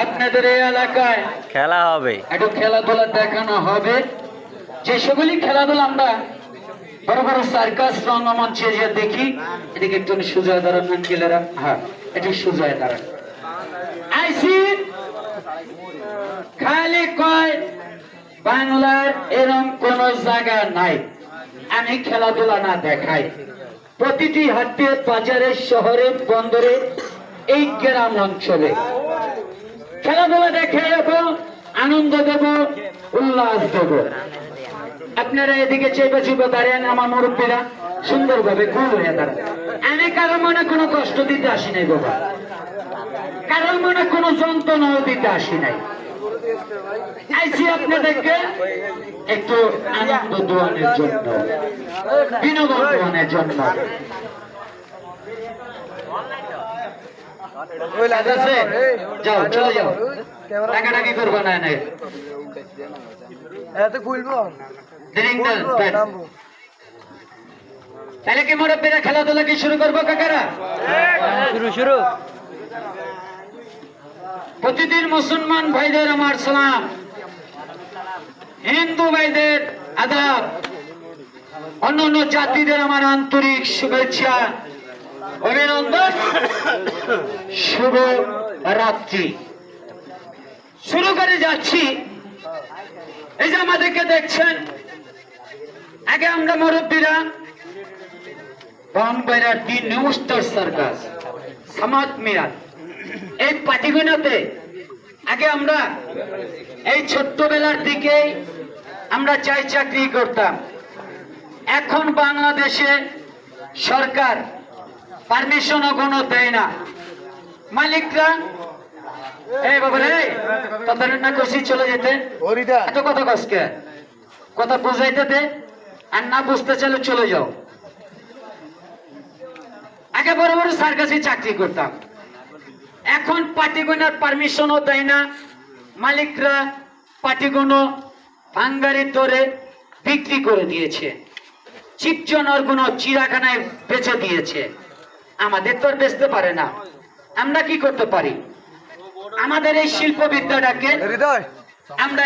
আপনাদের এই এলাকায় খেলা হবে, একটু খেলাধুলা দেখানো হবে। যে সেগুলি খেলাধুলা আমরা বড় বড় সার্কাস রঙ্গমঞ্চে যে দেখি, এদিকে একটু সুজয় দাঁড়ান আঙ্কেলেরা, হ্যাঁ একটু সুজয় দাঁড়ান। আইসি খালি কয় বাংলার এরকম কোন জায়গা নাই আমি খেলাধুলা না দেখাই। প্রতিটি হাটে বাজারে শহরে বন্দরে এই গ্রাম অঞ্চলে খেলাধুলা দেখে এবং আনন্দ দেব, উল্লাস দেব। আপনারা এদিকে চেপে চেপে দাঁড়ান, আমার মুরব্বীরা সুন্দরভাবে গোল হয়ে দাঁড়ান। আমি কারো মনে কোনো কষ্ট দিতে আসি নাই বাবা, কারোর মনে কোনো যন্ত্রণাও দিতে আসি নাই। আইসি আপনাদেরকে একটু আনন্দ দেওয়ানোর জন্য, বিনোদন দেওয়ানোর জন্য। যাও চলে যাও, টাকাটাকি করবো না। তাহলে কি মুরব্বীরা খেলাধুলা কি শুরু করবো কাকারা? শুরু। প্রতিদিন মুসলমান ভাইদের আমার সালাম, হিন্দু ভাইদের আদাব, অন্যান্য জাতিদের আমার আন্তরিক শুভেচ্ছা, অভিনন্দন, শুভ রাত্রি। শুরু করে যাচ্ছি। এই যে আমাদেরকে দেখছেন, আগে আমরা মুরব্বীরা বনবাইরার the new star circus, Samad মিয়ার এই পাটিগোনাতে আগে আমরা এই ছোট্টবেলার দিকে আমরা চাকরি করতাম। এখন বাংলাদেশে সরকার পারমিশনও কোনো দেয় না। মালিকরা এই বাবা রে তাদের না কষি চলে যেতে, এত কথা কষকে কথা বুঝাইতে দে, আর না বুঝতে চাইলে চলে যাও। আগে বড় বড় সার্কাসে চাকরি করতাম, এখন পাটিগোনার পারমিশনও দেয় না। মালিকরা পাটিগোনা ভাঙ্গারি দরে বিক্রি করে দিয়েছে, চিপজনের কোনো চিড়াখানায় বেচে দিয়েছে। আমাদের তো আর বেচতে পারে না, আমরা কি করতে পারি? আমাদের এই শিল্প বিদ্যাটাকে আমরা